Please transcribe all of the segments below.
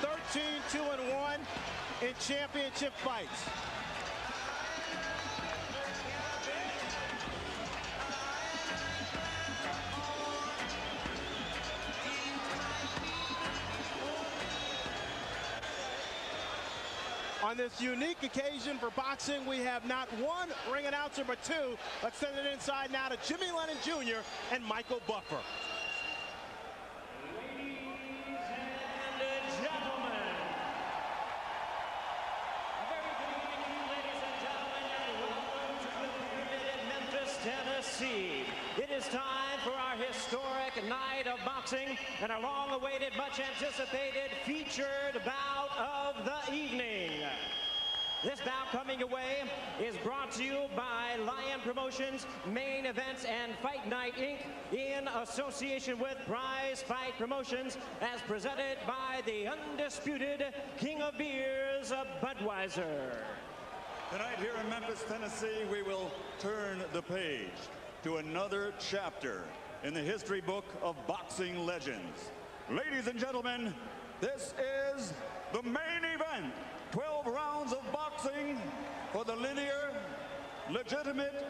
13-2-1 in championship fights. On this unique occasion for boxing, we have not one ring announcer, but two. Let's send it inside now to Jimmy Lennon Jr. and Michael Buffer. Ladies and gentlemen, a very good evening to you, ladies and gentlemen, and welcome to the Pyramid in Memphis, Tennessee. It is time for our historic night of boxing and our long-awaited, much-anticipated featured bout of the evening. This bout coming away is brought to you by Lion Promotions, Main Events, and Fight Night, Inc. in association with Prize Fight Promotions, as presented by the undisputed King of Beers, Budweiser. Tonight here in Memphis, Tennessee, we will turn the page to another chapter in the history book of boxing legends. Ladies and gentlemen, this is the main event. 12 rounds of boxing for the linear, legitimate,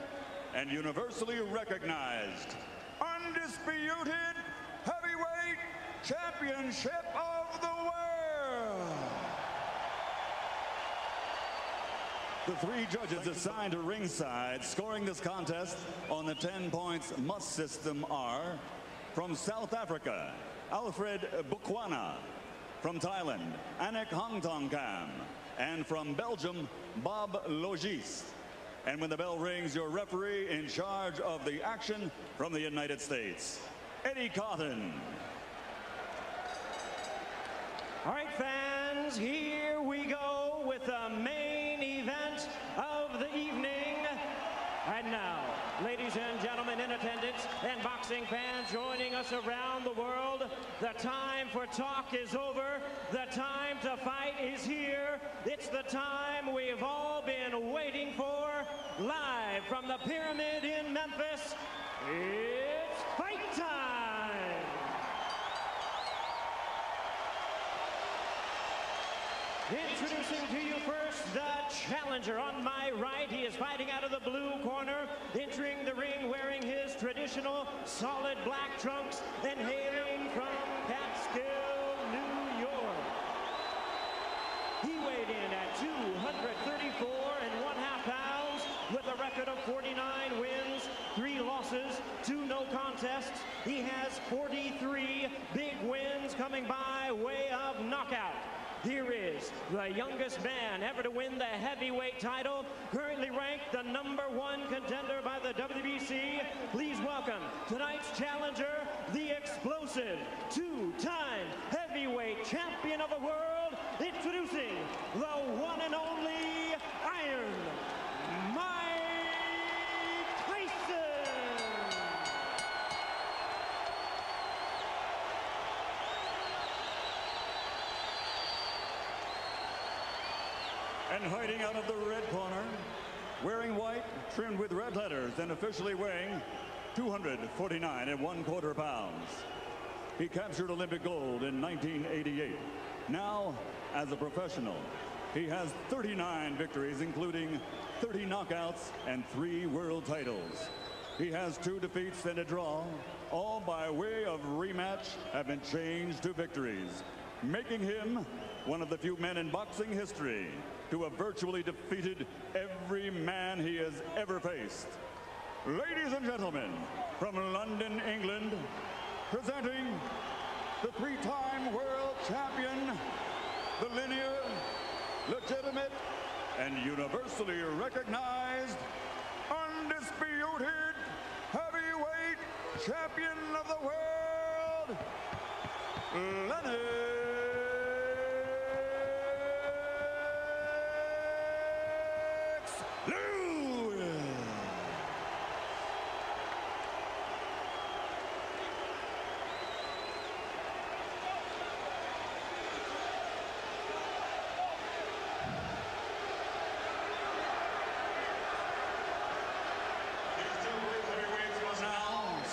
and universally recognized, undisputed heavyweight championship of the world. The three judges assigned to ringside scoring this contest on the 10 points must system are: from South Africa, Alfred Bukwana; from Thailand, Anik Hongtongkam; and from Belgium, Bob Logis. And when the bell rings, your referee in charge of the action from the United States, Eddie Cotton. All right, fans, here we go with the main event of the evening. And now, ladies and gentlemen in attendance and boxing fans joining us around the world, the time for talk is over. The time to fight is here. It's the time we've all been waiting for. Live from the Pyramid in Memphis, it's fight time! Introducing to you first the challenger on my right. He is fighting out of the blue corner, entering the ring wearing his traditional solid black trunks and hailing from Catskill, New York. He weighed in at 234 1/2 pounds with a record of 49 wins, 3 losses, 2 no contests. He has 43 big wins coming by way of knockout. Here is the youngest man ever to win the heavyweight title, currently ranked the #1 contender by the WBC. Please welcome tonight's challenger, the explosive 2-time heavyweight champion of the world, introducing the one and only Iron Tyson. And hiding out of the red corner, wearing white, trimmed with red letters, and officially weighing 249 1/4 pounds. He captured Olympic gold in 1988. Now, as a professional, he has 39 victories, including 30 knockouts and 3 world titles. He has 2 defeats and a draw, all by way of rematch have been changed to victories, making him one of the few men in boxing history to have virtually defeated every man he has ever faced. Ladies and gentlemen, from London, England, presenting the 3-time world champion, the linear, legitimate, and universally recognized, undisputed heavyweight champion of the world, Lennon.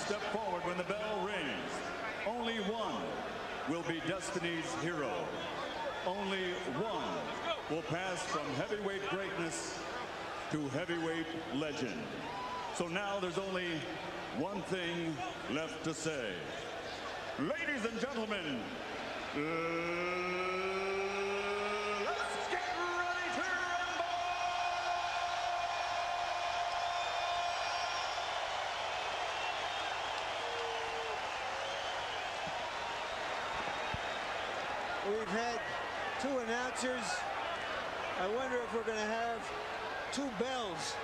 Step forward when the bell rings. Only one will be Destiny's hero. only one will pass from heavyweight greatness to heavyweight legend. So now there's only one thing left to say. Ladies and gentlemen, let's get ready to rumble! We've had two announcers. I wonder if we're going to have two bells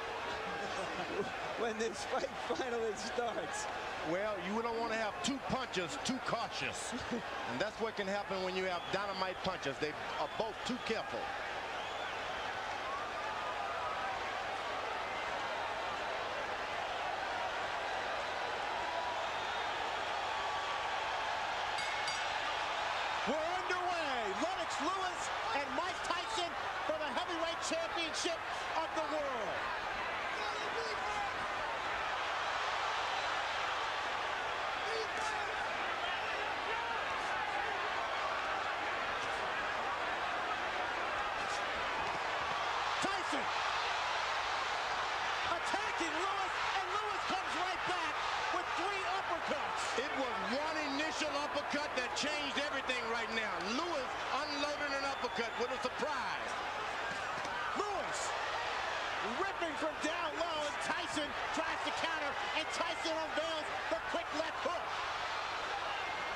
when this fight finally starts. Well, you don't want to have two punchers too cautious. And that's what can happen when you have dynamite punchers. They are both too careful. We're underway. Lennox Lewis and Mike Tyson for the heavyweight championship of the world. Tyson attacking Lewis, and Lewis comes right back with 3 uppercuts. It was one initial uppercut that changed everything right now. Lewis unloading an uppercut with a surprise. Lewis ripping from down low, and Tyson tries to counter, and Tyson unveils the quick left hook.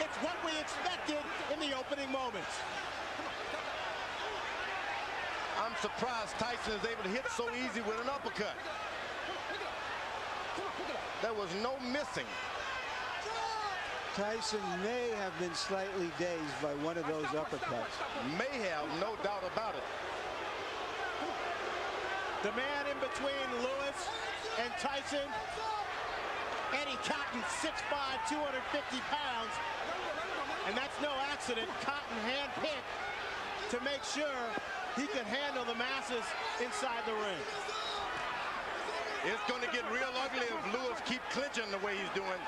It's what we expected in the opening moments. I'm surprised Tyson is able to hit so easy with an uppercut. There was no missing. Tyson may have been slightly dazed by one of those uppercuts. May have, no doubt about it. The man in between Lewis and Tyson, Eddie Cotton, 6'5", 250 pounds. And that's no accident. Cotton handpicked to make sure he could handle the masses inside the ring. It's going to get real ugly if Lewis keeps clinching the way he's doing.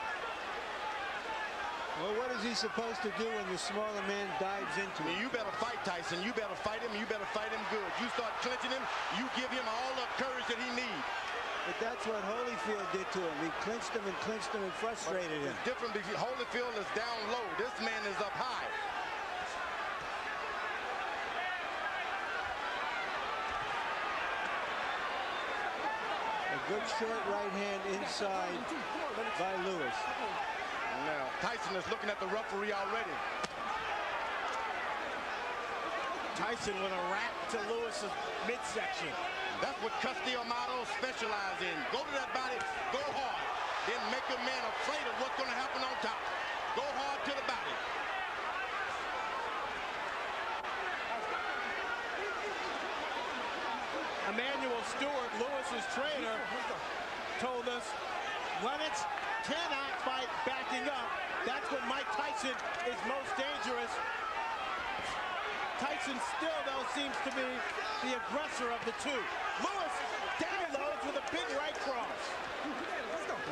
Well, what is he supposed to do when the smaller man dives into him? You better fight Tyson. You better fight him. You better fight him good. You start clinching him, you give him all the courage that he needs. But that's what Holyfield did to him. He clinched him and frustrated him. It's different because Holyfield is down low. This man is up high. A good short right hand inside by Lewis. Now, Tyson is looking at the referee already. Tyson with a wrap to Lewis's midsection. That's what Castillo specializes in. Go to that body, go hard. Then make a man afraid of what's going to happen on top. Go hard to the body. Emmanuel Stewart, Lewis's trainer, told us Lennox cannot fight backing up. That's when Mike Tyson is most dangerous. Tyson still, though, seems to be the aggressor of the two. Lewis downloads with a big right cross.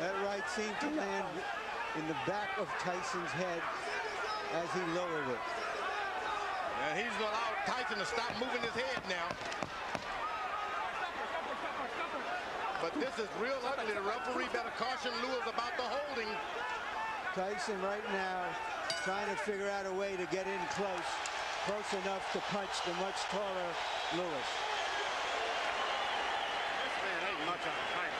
That right seemed to land in the back of Tyson's head as he lowered it. And he's going to allow Tyson to stop moving his head now. But this is real ugly. The referee better caution Lewis about the holding. Tyson right now trying to figure out a way to get in close enough to punch the much taller Lewis. This man ain't much on a fight.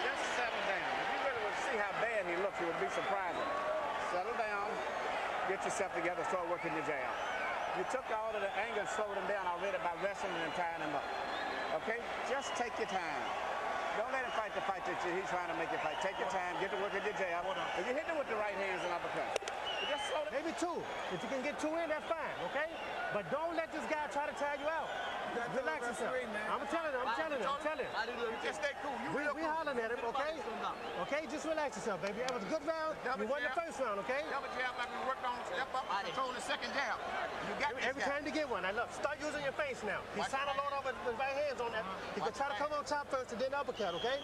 Just settle down. If you really would see how bad he looks, it would be surprising. Settle down, get yourself together, start working your jab. You took all of the anger and slowed him down already by wrestling and tying him up. Okay? Just take your time. Don't let him fight the fight that he's trying to make you fight. Take your time, get to work at your jab. And you hit him with the right hands and uppercuts. Just slow down. Maybe 2. If you can get 2 in, that's fine, okay? But don't let this guy try to tire you out. Relax yourself. I'm telling him. Just stay cool. We hollering at him, okay? Okay, just relax yourself, baby. That was a good round. You won the first round, okay? Double jab like we worked on, step up, control the second jab. You got this Every time you get one, I love. Start using your face now. He's trying to load up with his right hands on that. He can try to come on top first and then uppercut, okay?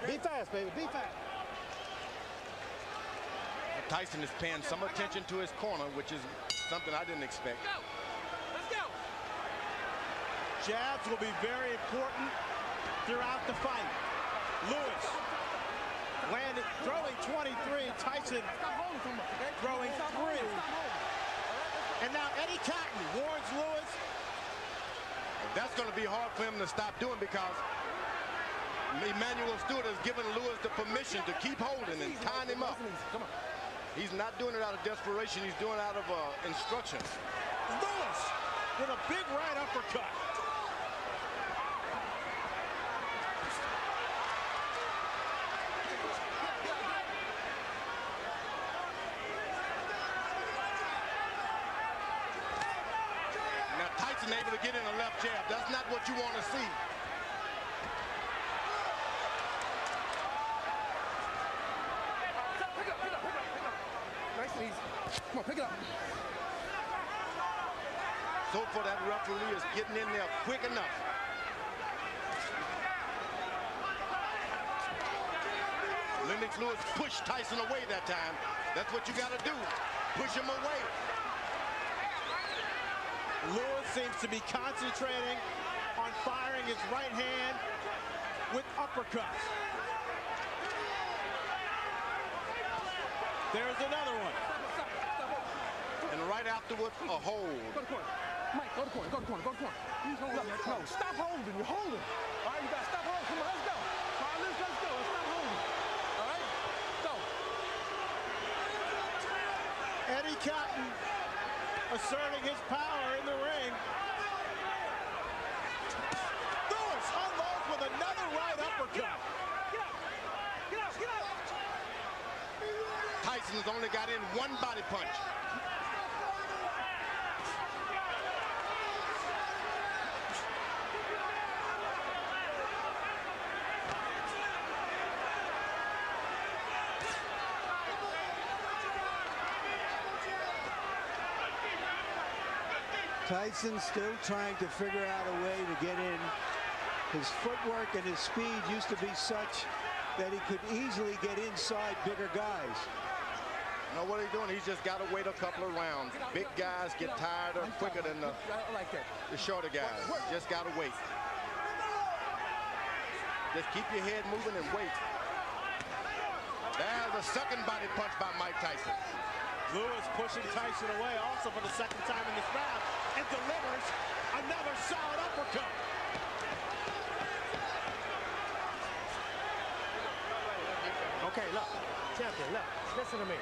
Be fast, baby. Be fast. Tyson is paying some attention to his corner, which is something I didn't expect. Let's go. Jabs will be very important throughout the fight. Lewis landed, throwing 23. Tyson throwing 3. And now Eddie Cotton warns Lewis. That's going to be hard for him to stop doing because Emmanuel Stewart has given Lewis the permission to keep holding and tying him up. He's not doing it out of desperation. He's doing it out of instructions. Lewis with a big right uppercut. Now Tyson able to get in a left jab. That's not what you want to see. Come on, pick it up. So far, that referee is getting in there quick enough. Lennox Lewis pushed Tyson away that time. That's what you got to do. Push him away. Lewis seems to be concentrating on firing his right hand with uppercuts. There's another one. And right afterwards, a hold. Go to corner. Mike, go to corner, go to corner, go to corner. No, stop holding, you're holding. All right, you got to stop holding. Come on, let's go. All right, let's go. Let's stop holding. All right, go. Eddie Cotton asserting his power in the ring. Lewis unloads with another right uppercut. Get out. Tyson's only got in one body punch. Tyson still trying to figure out a way to get in. His footwork and his speed used to be such that he could easily get inside bigger guys. You know what he's doing? He's just got to wait a couple of rounds. Big guys get tired or quicker than the shorter guys. Just got to wait. Just keep your head moving and wait. There's a second body punch by Mike Tyson. Lewis pushing Tyson away also for the second time in this round and delivers another solid uppercut. Okay, look, champion, look, listen to me.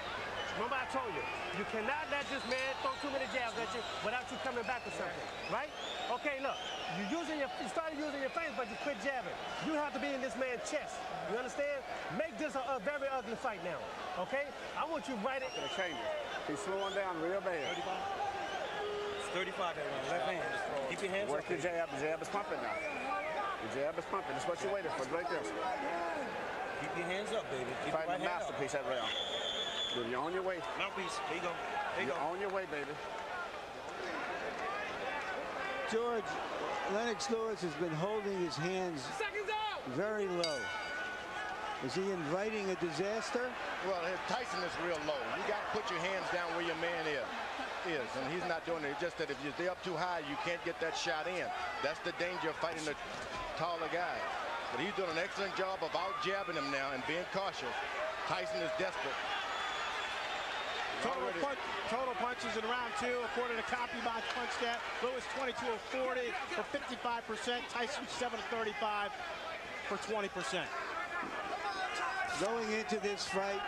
Remember I told you, you cannot let this man throw too many jabs at you without you coming back with something, right? Okay, look, you started using your face, but you quit jabbing. You have to be in this man's chest. You understand? Make this a very ugly fight now, okay? I want you right in the chamber. He's slowing down real bad. 35? It's 35 that round. Left hand. Keep your hands up. Work your jab. The jab is pumping now. The jab is pumping. That's what you're waiting for. Right there. Keep your hands up, baby. Keep fighting the masterpiece that round. You're on your way. Mouthpiece. There you go. You're on your way, baby. George, Lennox Lewis has been holding his hands very low. Is he inviting a disaster? Well, Tyson is real low. You got to put your hands down where your man is, and he's not doing it. It's just that if you're up too high, you can't get that shot in. That's the danger of fighting the taller guy. But he's doing an excellent job of out-jabbing him now and being cautious. Tyson is desperate. Total punches in round 2, according to CompuBox punch stat. Lewis 22 of 40 for 55%. Tyson 7 of 35 for 20%. Going into this fight,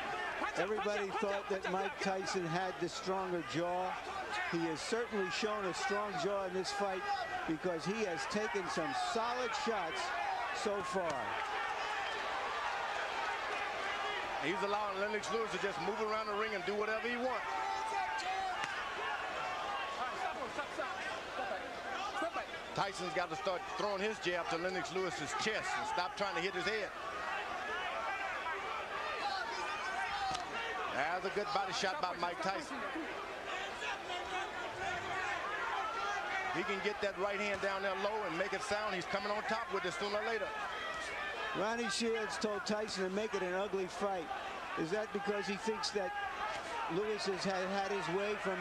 everybody thought that Mike Tyson had the stronger jaw. He has certainly shown a strong jaw in this fight because he has taken some solid shots so far. He's allowing Lennox Lewis to just move around the ring and do whatever he wants. Tyson's got to start throwing his jab to Lennox Lewis's chest and stop trying to hit his head. That's a good body shot by Mike Tyson. He can get that right hand down there low and make it sound. He's coming on top with it sooner or later. Ronnie Shields told Tyson to make it an ugly fight. Is that because he thinks that Lewis has had his way from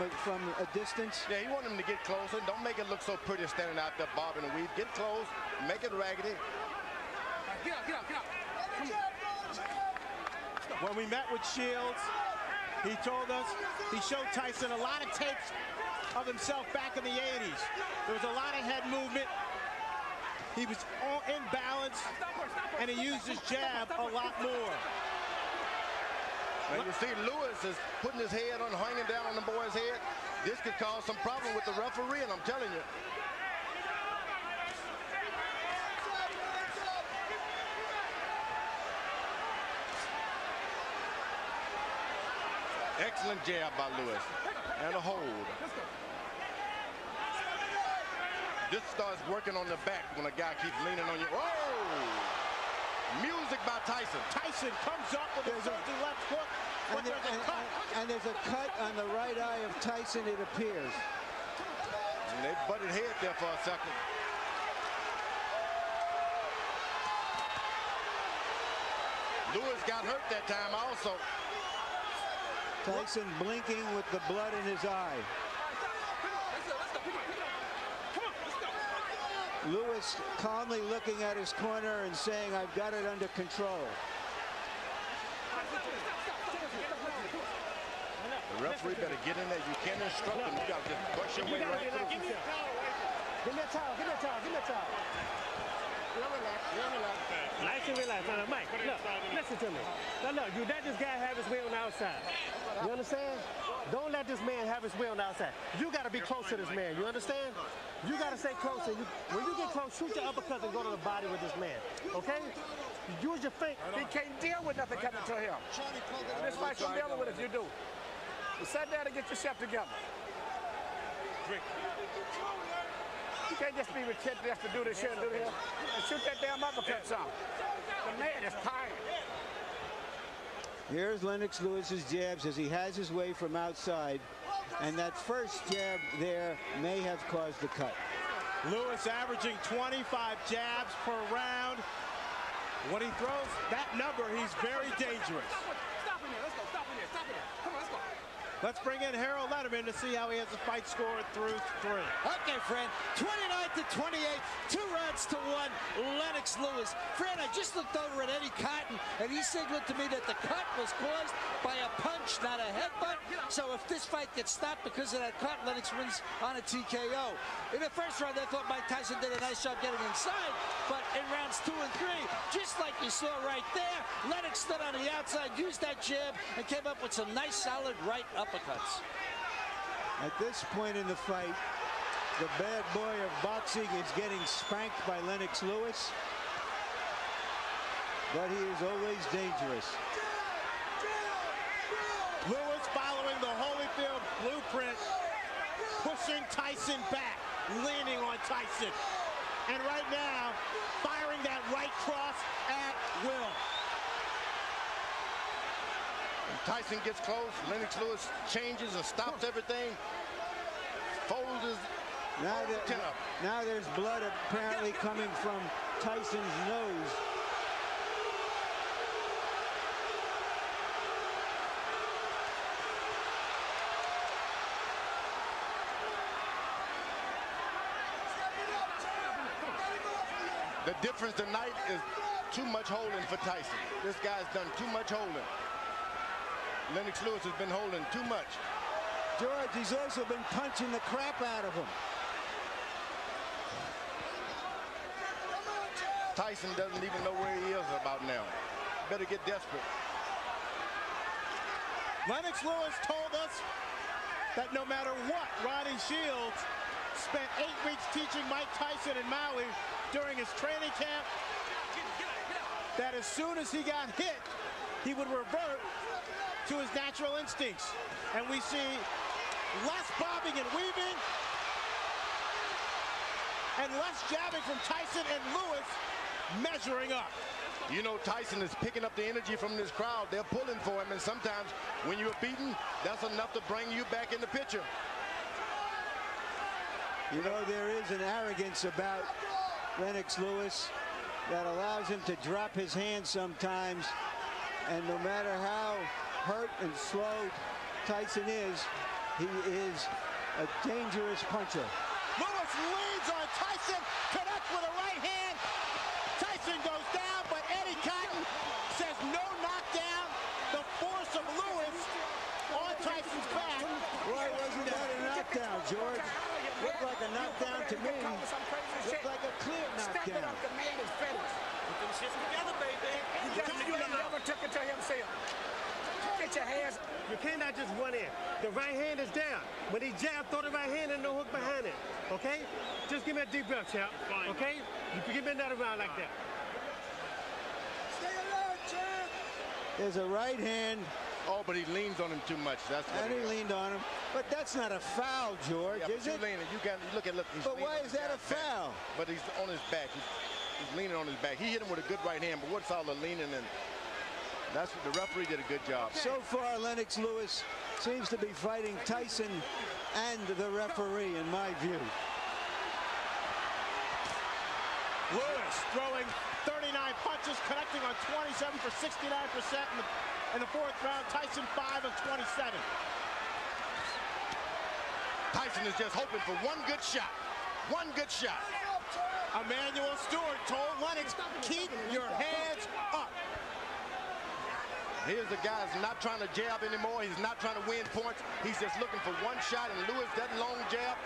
a distance. Yeah, he wanted him to get closer. Don't make it look so pretty standing out there bobbing and weave. Get close, make it raggedy. Get out. When we met with Shields, he told us he showed Tyson a lot of tapes of himself back in the 80s. There was a lot of head movement. He was all in balance, and he used his jab a lot more. And you see Lewis is putting his head on, hanging down on the boy's head. This could cause some problem with the referee, and I'm telling you. Excellent jab by Lewis. And a hold. This starts working on the back when a guy keeps leaning on you. Whoa! Music by Tyson. Tyson comes up with a surging left hook, but there's a cut. And there's a cut on the right eye of Tyson, it appears. And they butted head there for a second. Lewis got hurt that time also. Tyson blinking with the blood in his eye. Lewis calmly looking at his corner and saying, I've got it under control. The referee better get in there. You can't instruct him. You got to just brush your way right through. Give me a towel. Nice and relax. Now, Mike, look, listen to me. Now, look, you let this guy have his way on the outside. You understand? Don't let this man have his way on the outside. You got to be close to this man. You understand? You got to stay close. When you get close, shoot your uppercut and go to the body with this man. Okay? Use your feet. He can't deal with nothing coming to him. This fight's from dealing with if you do. You sit down and get yourself together. You can't just be relentless to do this here and do this. And shoot that damn uppercut some. The man is tired. Here's Lennox Lewis's jabs as he has his way from outside. And that first jab there may have caused the cut. Lewis averaging 25 jabs per round. When he throws that number, he's very dangerous. Stop in there. Let's go. Stop in there. Come on, let's go. Let's bring in Harold Letterman to see how he has the fight scored through 3. Okay, Fred, 29-28, 2 rounds to 1, Lennox Lewis. Fred, I just looked over at Eddie Cotton, and he signaled to me that the cut was caused by a punch, not a headbutt. So if this fight gets stopped because of that cut, Lennox wins on a TKO. In the first round, I thought Mike Tyson did a nice job getting inside, but in rounds 2 and 3, just like you saw right there, Lennox stood on the outside, used that jab, and came up with some nice, solid right uppercuts. At this point in the fight, the bad boy of boxing is getting spanked by Lennox Lewis, but he is always dangerous. Lewis following the Holyfield blueprint, pushing Tyson back, leaning on Tyson. And right now, firing that right cross at will. Tyson gets close. Lennox Lewis changes and stops everything. Folds his chin up. Now there's blood apparently coming from Tyson's nose. The difference tonight is too much holding for Tyson. This guy's done too much holding. Lennox Lewis has been holding too much. George, he's also been punching the crap out of him. Tyson doesn't even know where he is about now. Better get desperate. Lennox Lewis told us that no matter what, Ronnie Shields spent 8 weeks teaching Mike Tyson in Maui during his training camp, that as soon as he got hit, he would revert to his natural instincts. And we see less bobbing and weaving and less jabbing from Tyson, and Lewis measuring up. You know, Tyson is picking up the energy from this crowd. They're pulling for him, and sometimes when you're beaten, that's enough to bring you back in the picture. You know, there is an arrogance about Lennox Lewis that allows him to drop his hands sometimes, and no matter how hurt and slow Tyson is, he is a dangerous puncher. Lewis leads on Tyson, connects with a right hand. Tyson goes down, but Eddie Cotton says no knockdown. The force of Lewis on Tyson's back. Why wasn't that a knockdown, George? Looked like a knockdown to me. Looked like a clear knockdown. The man is finished. Put them shits together, baby. You never took it to himself. Get your hands. You cannot just run in. The right hand is down. When he jab, throw the right hand and no hook behind it. Okay? Just give me a deep breath, champ. Okay? You can give me another round like that. Stay alert, champ. There's a right hand. Oh, but he leans on him too much. That's what And he leaned on him. But that's not a foul, George, yeah, is it? Look. He's But why is that a back. foul? But he's on his back. He's leaning on his back. He hit him with a good right hand, but what's all the leaning and that's what the referee did a good job. So far, Lennox Lewis seems to be fighting Tyson and the referee, in my view. Lewis throwing 39 punches, connecting on 27 for 69% in the fourth round. Tyson 5 of 27. Tyson is just hoping for one good shot. One good shot. Emmanuel Stewart told Lennox, keep your hands up. Here's the guy who's not trying to jab anymore. He's not trying to win points. He's just looking for one shot, and Lewis, that long jab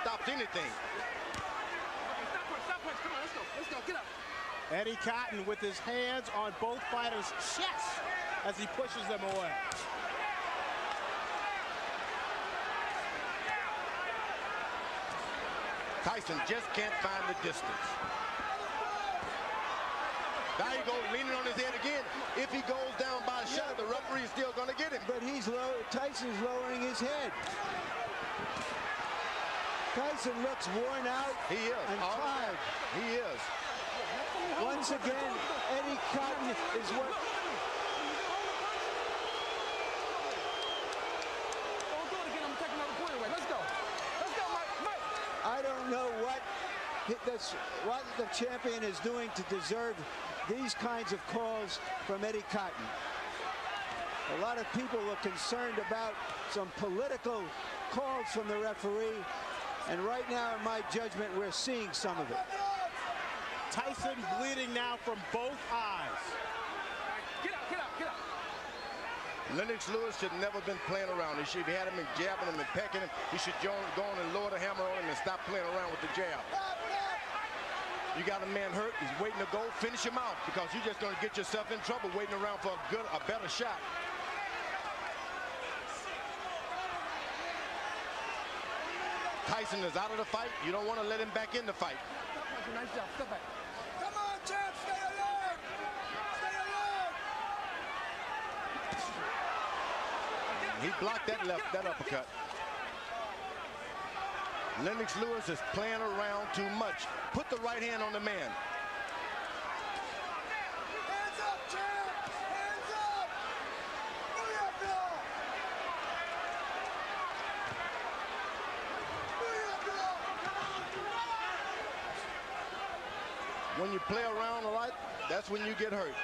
stops anything. Let's go. Get up. Eddie Cotton with his hands on both fighters' chests as he pushes them away. Tyson just can't find the distance. Now he goes leaning on his head again. If he goes down by a shot, the referee is still going to get him. But Tyson's lowering his head. Tyson looks worn out He is. and tired. He is. Once again, Eddie Cotton is what... I don't know what the champion is doing to deserve these kinds of calls from Eddie Cotton. A lot of people were concerned about some political calls from the referee, and right now, in my judgment, we're seeing some of it. Tyson bleeding now from both eyes. Get up. Lennox Lewis should never been playing around. He should have had him and jabbing him and pecking him. He should go on and lower the hammer on him and stop playing around with the jab. You got a man hurt. He's waiting to go. Finish him out, because you're just going to get yourself in trouble waiting around for a better shot. Tyson is out of the fight. You don't want to let him back in the fight. Nice job. Step back. Come on, champ. Stay alert. He blocked that uppercut. Lennox Lewis is playing around too much. Put the right hand on the man. Hands up, champ. Hands up. When you play around a lot, that's when you get hurt.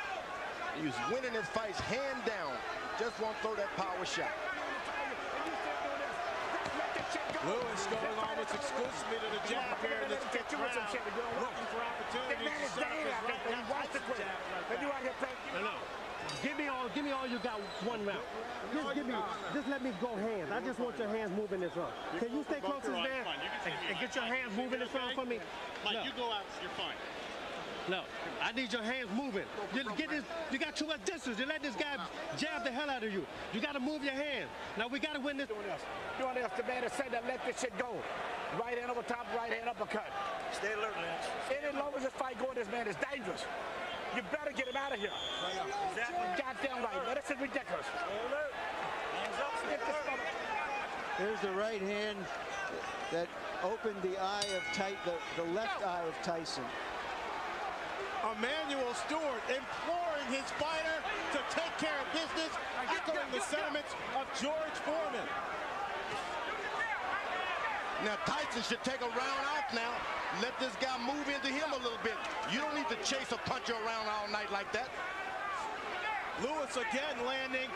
He's winning his fights hand down. Just won't throw that power shot. Lewis going almost exclusively to the jab here in this fifth round, looking for opportunities to set up his right hand. No. Give me all you got one round. Just let me go hands. I just want your hands moving this round. Can you stay close to this man and get your hands moving this round for me? Mike, you go out, you're fine. No, I need your hands moving. You got too much distance. You let this guy jab the hell out of you. You got to move your hands. Now we got to win this. Doing this, the man that said that let this shit go. Right hand over top, right hand uppercut. Stay alert, Lance. Any longer this fight going, this man is dangerous. You better get him out of here. Exactly. Goddamn right, man. This is ridiculous. Stay alert. Hands up, stay alert. There's the right hand that opened the eye of the left eye of Tyson. Emmanuel Stewart imploring his fighter to take care of business, echoing the sentiments of George Foreman. Now Tyson should take a round off now. Let this guy move into him a little bit. You don't need to chase a puncher around all night like that. Lewis again landing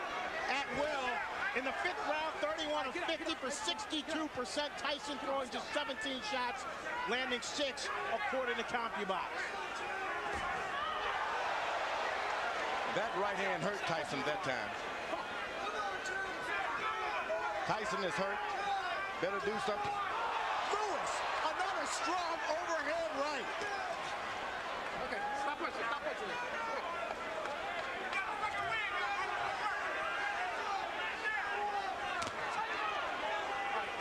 at will In the 5th round, 31 of 50 for 62%. Tyson throwing just 17 shots, landing 6 according to CompuBox. That right hand hurt Tyson that time. Tyson is hurt. Better do something. Lewis, another strong overhand right. Okay, stop pushing, stop pushing.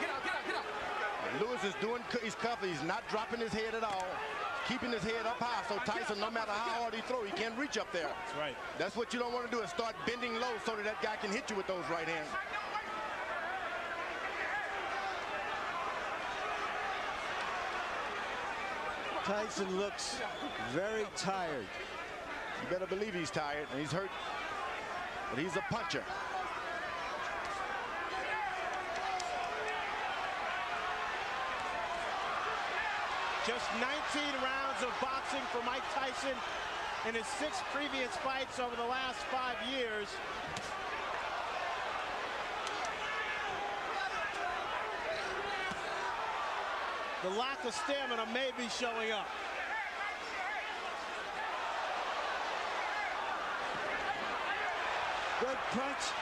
Get out, get out, get out. Lewis is doing, he's covered. He's not dropping his head at all. Keeping his head up high, so Tyson, no matter how hard he throws, he can't reach up there. That's right. That's what you don't want to do, is start bending low so that guy can hit you with those right hands. Tyson looks very tired. You better believe he's tired, and he's hurt, but he's a puncher. Just 19 rounds of boxing for Mike Tyson in his 6 previous fights over the last 5 years. The lack of stamina may be showing up. Good punch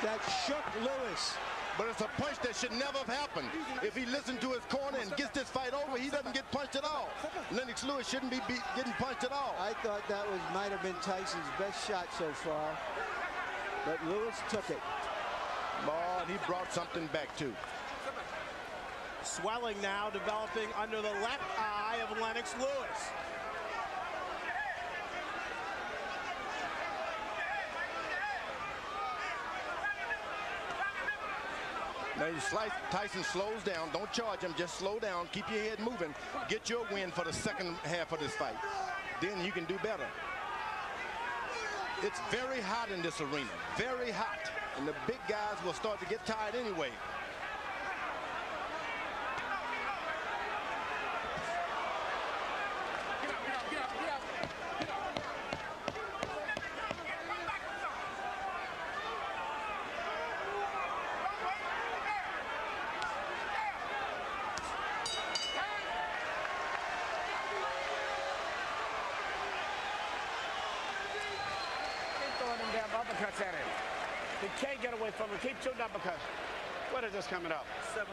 that shook Lewis. But it's a punch that should never have happened. If he listened to his corner and gets this fight over, he doesn't get punched at all. Lennox Lewis shouldn't be getting punched at all. I thought that might have been Tyson's best shot so far, but Lewis took it. Oh, and he brought something back too. Swelling now developing under the left eye of Lennox Lewis. Now you slice, Tyson slows down. Don't charge him, just slow down. Keep your head moving. Get your win for the second half of this fight. Then you can do better. It's very hot in this arena, very hot. And the big guys will start to get tired anyway. Uppercuts at him. He can't get away from him. Keep shooting uppercuts. What is this coming up? 7-8.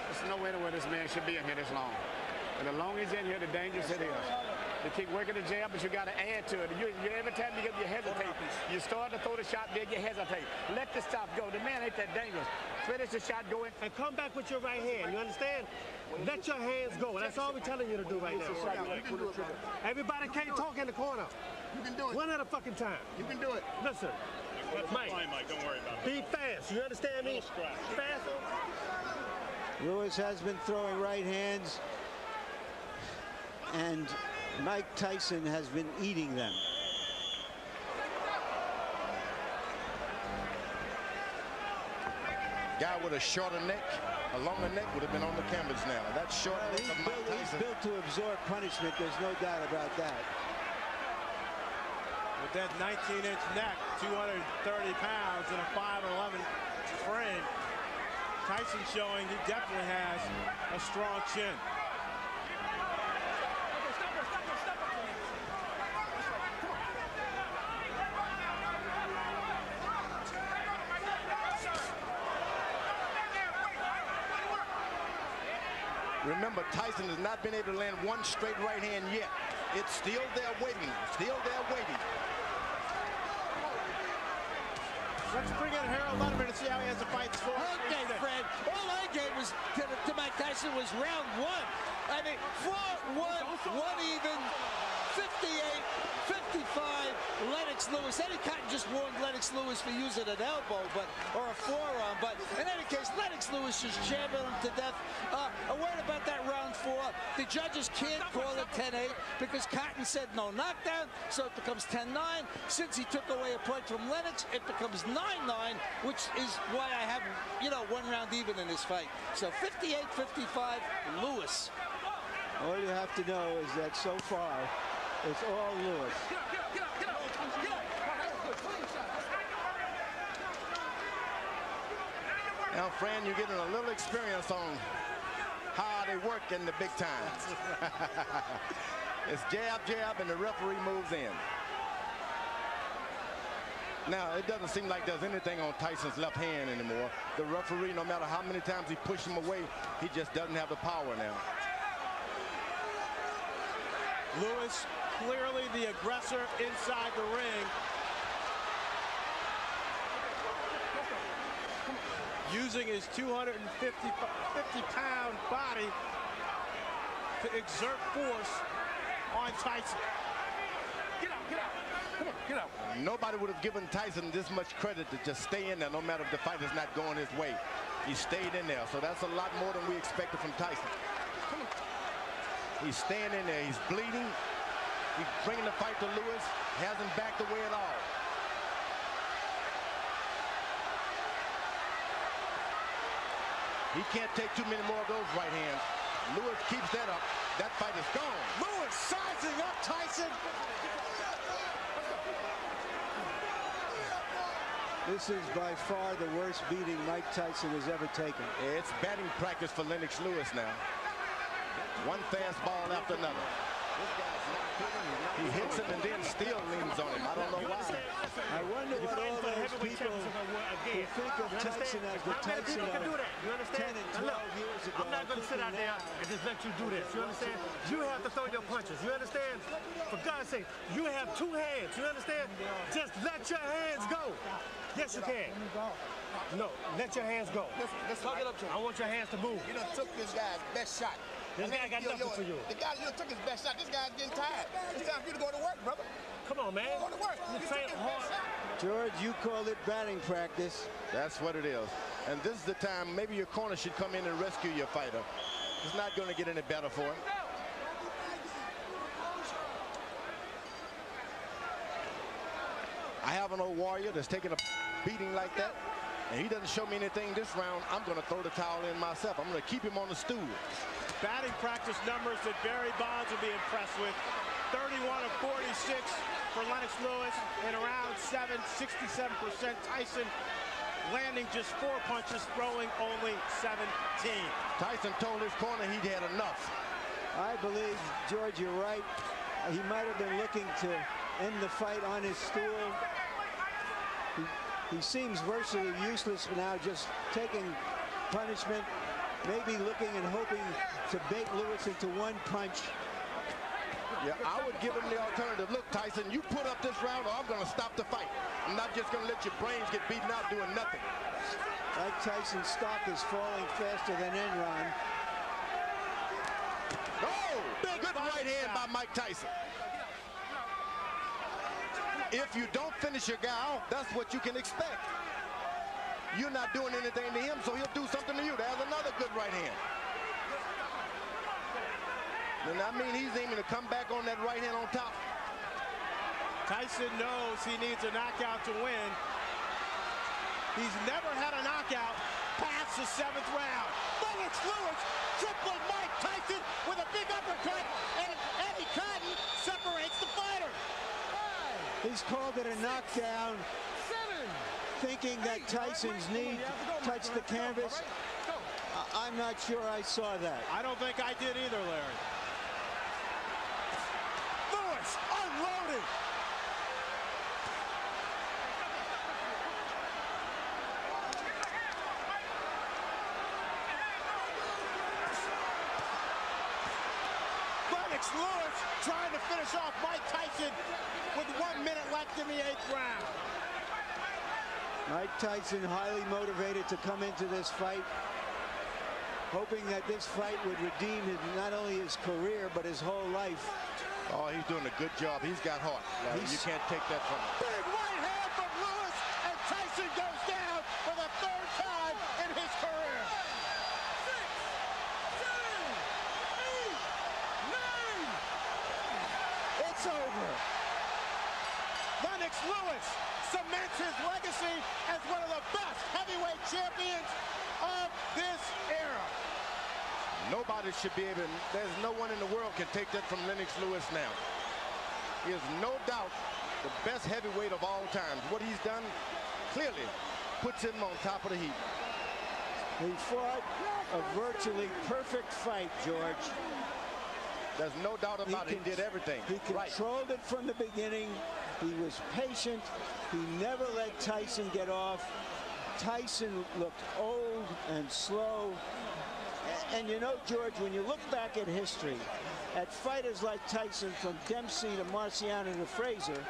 There's no way where this man should be in here this long. And the longer he's in here, the dangerous it is. They keep working the jab, but you got to add to it. Every time you hesitate, you start to throw the shot, then you hesitate. Let the stop go. The man ain't that dangerous. Finish the shot, go in. And come back with your right hand. You understand? Let your hands go. That's all we're telling you to do right now. Everybody can't talk in the corner. You can do it. One at a fucking time. You can do it. Listen, Mike, Don't worry about it. be fast. You understand me? Fast. Lewis has been throwing right hands, and Mike Tyson has been eating them. Guy with a shorter neck, a longer neck would have been on the canvas now. That short neck of Mike He's Tyson. built to absorb punishment. There's no doubt about that. With that 19-inch neck, 230 pounds and a 5'11" frame, Tyson showing he definitely has a strong chin. Remember, Tyson has not been able to land one straight right hand yet. It's still there waiting, still there waiting. Let's bring in Harold Letterman to see how he has the fight score. Okay, Fred. All I gave was to Mike Tyson was round 1. I mean, 4-1, 1 even, 58, 55, Lennox Lewis. Eddie Cotton just warned Lennox Lewis for using an elbow, or a forearm. But in any case, Lennox Lewis just jamming him to death. A word about that round 4. The judges can't call it 10-8 because Cotton said no knockdown, so it becomes 10-9. Since he took away a point from Lennox, it becomes 9-9, which is why I have, 1 round even in this fight. So 58-55, Lewis. All you have to know is that so far, it's all Lewis. Now, Fran, you're getting a little experience on how they work in the big times. It's jab, jab, and the referee moves in. Now, it doesn't seem like there's anything on Tyson's left hand anymore. The referee, no matter how many times he pushes him away, he just doesn't have the power now. Lewis, clearly the aggressor inside the ring. Using his 250-pound body to exert force on Tyson. Get out, get out. Come on, get out. Nobody would have given Tyson this much credit to just stay in there, no matter if the fight is not going his way. He stayed in there, so that's a lot more than we expected from Tyson. He's staying in there. He's bleeding. He's bringing the fight to Lewis. Hasn't backed away at all. He can't take too many more of those right hands. Lewis keeps that up. That fight is gone. Lewis sizing up Tyson. This is by far the worst beating Mike Tyson has ever taken. It's batting practice for Lennox Lewis now. One fastball after another. He hits him and then still leans on him. I don't know why. I wonder what all those people who think of Tyson as the Tyson of 10 and 12 years ago. I'm not going to sit out there and just let you do this. You understand? You have to throw your punches. You understand? For God's sake, you have two hands. You understand? Just let your hands go. Yes, you can. No, let your hands go. Let's hug it up to him. I want your hands to move. You done took this guy's best shot. This guy got nothing for you. The guy you took his best shot. This guy's getting tired. It's time for you to go to work, brother. Come on, man. Go to work. You train hard. George, you called it batting practice. That's what it is. And this is the time maybe your corner should come in and rescue your fighter. It's not going to get any better for him. I have an old warrior that's taking a beating like that, and he doesn't show me anything this round. I'm going to throw the towel in myself. I'm going to keep him on the stool. Batting practice numbers that Barry Bonds will be impressed with. 31 of 46 for Lennox Lewis in around 67%. Tyson landing just 4 punches, throwing only 17. Tyson told his corner he'd had enough. I believe, George, you're right. He might have been looking to end the fight on his stool. He seems virtually useless now, just taking punishment, maybe looking and hoping to bait Lewis into one punch. Yeah, I would give him the alternative. Look, Tyson, you put up this round or I'm going to stop the fight. I'm not just going to let your brains get beaten out doing nothing. Mike Tyson's stock is falling faster than Enron. Oh, good right hand by Mike Tyson. If you don't finish your guy out, that's what you can expect. You're not doing anything to him, so he'll do something to you. There's another good right hand. And I mean, he's aiming to come back on that right hand on top. Tyson knows he needs a knockout to win. He's never had a knockout past the 7th round. Lennox Lewis tripled Mike Tyson with a big uppercut, and Eddie Cotton separates the fighter. He's called it a knockdown, thinking that Tyson's knee touched the canvas. I'm not sure I saw that. I don't think I did either, Larry. Lewis unloaded. Lennox Lewis trying to finish off Mike Tyson with 1 minute left in the 8th round. Mike Tyson highly motivated to come into this fight, hoping that this fight would redeem not only his career, but his whole life. Oh, he's doing a good job. He's got heart. You can't take that from him. Big right hand from Lewis, and Tyson goes down for the 3rd time in his career. 6, 7, 8, 9. It's over. Lennox Lewis cements his legacy as one of the best heavyweight champions of this era. Nobody should be able, there's no one in the world can take that from Lennox Lewis now. He is no doubt the best heavyweight of all time. What he's done clearly puts him on top of the heap. He fought a virtually perfect fight, George. There's no doubt about it. He did everything. He controlled it from the beginning. He was patient. He never let Tyson get off. Tyson looked old and slow. And you know, George, when you look back at history, at fighters like Tyson, from Dempsey to Marciano to Frazier,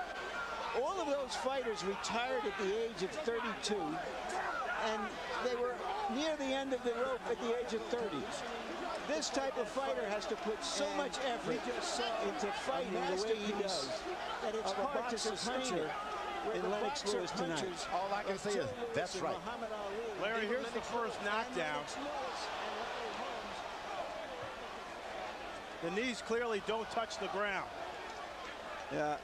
all of those fighters retired at the age of 32, and they were near the end of the rope at the age of 30. This type of fighter has to put so much effort into fighting the way he does that it's hard to sustain it in Lennox Lewis tonight. All I can say is, that's right. Larry, here's the first knockdown. The knees clearly don't touch the ground. Yeah.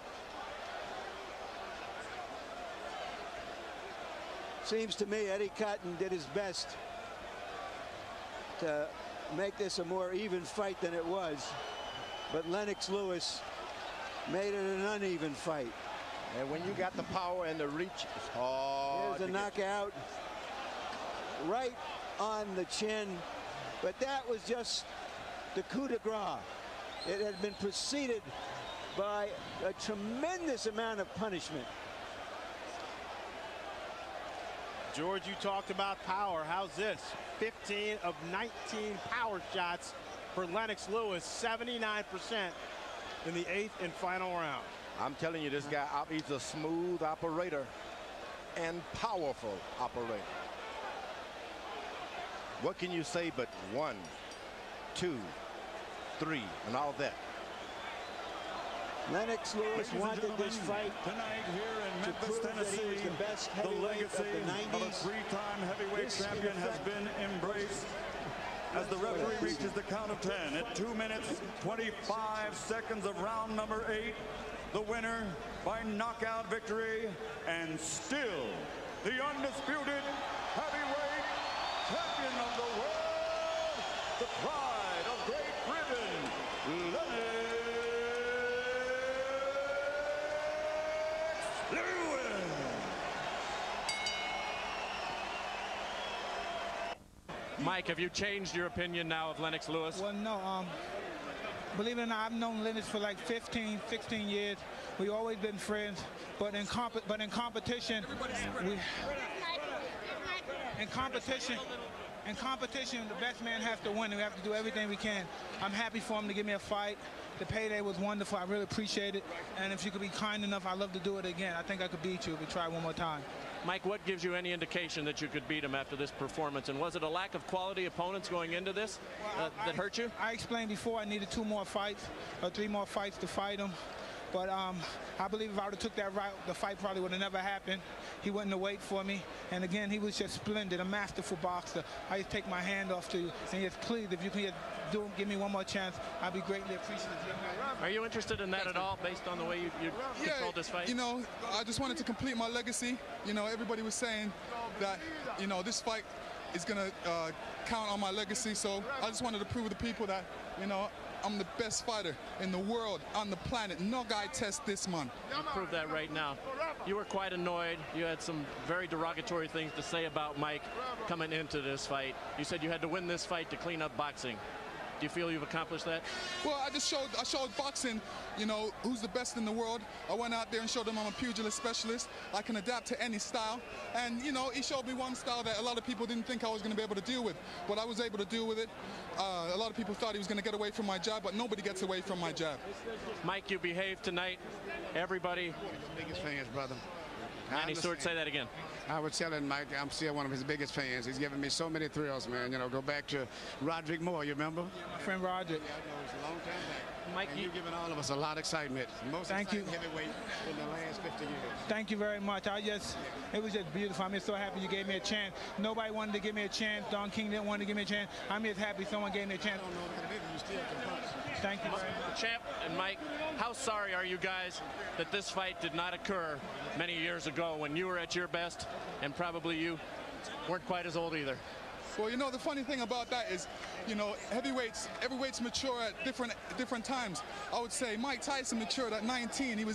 Seems to me Eddie Cotton did his best to make this a more even fight than it was. But Lennox Lewis made it an uneven fight. And when you got the power and the reach, it's hard. Here's a knockout right on the chin. But that was just the coup de grace. It had been preceded by a tremendous amount of punishment. George, you talked about power. How's this? 15 of 19 power shots for Lennox Lewis, 79% in the 8th and final round. I'm telling you, this guy, he's a smooth operator and powerful operator. What can you say but 1, 2, 3, and all that? Lennox Lewis wanted this fight tonight here in to Memphis, prove Tennessee. that he was the best The heavyweight of legacy the of a 90s. three-time heavyweight champion has been embraced as the referee reaches the count of 10 at 2 minutes 25 seconds of round number 8. The winner by knockout victory, and still the undisputed heavyweight champion of the world, the pride of Great Britain, Lennox Lewis. Mike, have you changed your opinion now of Lennox Lewis? Well, no. Believe it or not, I've known Lennox for like 15, 16 years. We've always been friends, but in competition, the best man has to win. We have to do everything we can. I'm happy for him to give me a fight. The payday was wonderful. I really appreciate it. And if you could be kind enough, I'd love to do it again. I think I could beat you if we try one more time. Mike, what gives you any indication that you could beat him after this performance? And was it a lack of quality opponents going into this that hurt you? I explained before I needed 2 more fights or 3 more fights to fight him. But I believe if I would have took that route, the fight probably would have never happened. He wouldn't have waited for me. And again, he was just splendid, a masterful boxer. I just take my hand off to you. And just please, if you can just give me one more chance, I'd be greatly appreciative. Are you interested in that at all, based on the way you controlled this fight? You know, I just wanted to complete my legacy. You know, everybody was saying that, you know, this fight is going to count on my legacy. So I just wanted to prove to the people that, you know, I'm the best fighter in the world, on the planet. No guy tests this, man. You proved that right now. You were quite annoyed. You had some very derogatory things to say about Mike coming into this fight. You said you had to win this fight to clean up boxing. Do you feel you've accomplished that? Well, I showed boxing, you know, who's the best in the world. I went out there and showed them I'm a pugilist specialist. I can adapt to any style. And, you know, he showed me one style that a lot of people didn't think I was going to be able to deal with. But I was able to deal with it. A lot of people thought he was going to get away from my jab, but nobody gets away from my jab. Mike, you behaved tonight. Everybody. Biggest fans, brother. Manny Stewart, say that again. I was telling Mike, I'm still one of his biggest fans. He's given me so many thrills, man. You know, go back to Roderick Moore, you remember? My friend Roderick. Yeah, I know, it's a long time back. Mike, you've given all of us a lot of excitement. Most exciting heavyweight in the last 50 years. Thank you very much. It was just beautiful. I'm just so happy you gave me a chance. Nobody wanted to give me a chance. Don King didn't want to give me a chance. I'm just happy someone gave me a chance. I don't know that you still can punch. Thank you very much. Champ and Mike, how sorry are you guys that this fight did not occur many years ago when you were at your best and probably you weren't quite as old either? Well, you know, the funny thing about that is, you know, heavyweights mature at different times. I would say Mike Tyson matured at 19.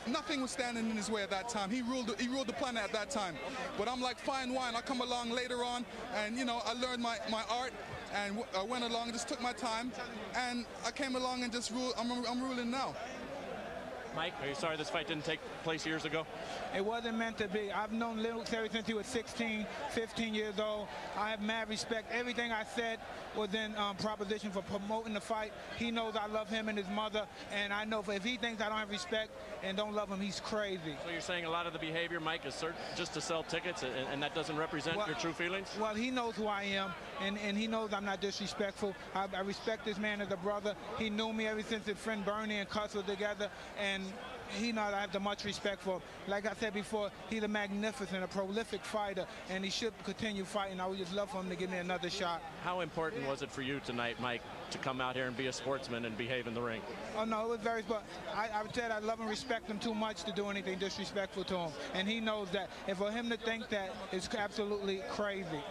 Nothing was standing in his way at that time. He ruled the planet at that time. But I'm like fine wine. I come along later on, and you know, I learned my art, and I went along and just took my time, and I came along and just ruled. I'm ruling now. Mike, are you sorry this fight didn't take place years ago? It wasn't meant to be. I've known Little Terry since he was 16, 15 years old. I have mad respect. Everything I said was in proposition for promoting the fight. He knows I love him and his mother, and I know if he thinks I don't have respect and don't love him, he's crazy. So you're saying a lot of the behavior, Mike, is just to sell tickets, and that doesn't represent your true feelings? Well, he knows who I am, and he knows I'm not disrespectful. I respect this man as a brother. He knew me ever since his friend Bernie and Cuss were together, and he knows I have the much respect for him. Like I said before, he's a magnificent, a prolific fighter, and he should continue fighting. I would just love for him to give me another shot. How important was it for you tonight, Mike, to come out here and be a sportsman and behave in the ring? Oh, no, it was very, but I said I love and respect him too much to do anything disrespectful to him. And he knows that. And for him to think that is absolutely crazy.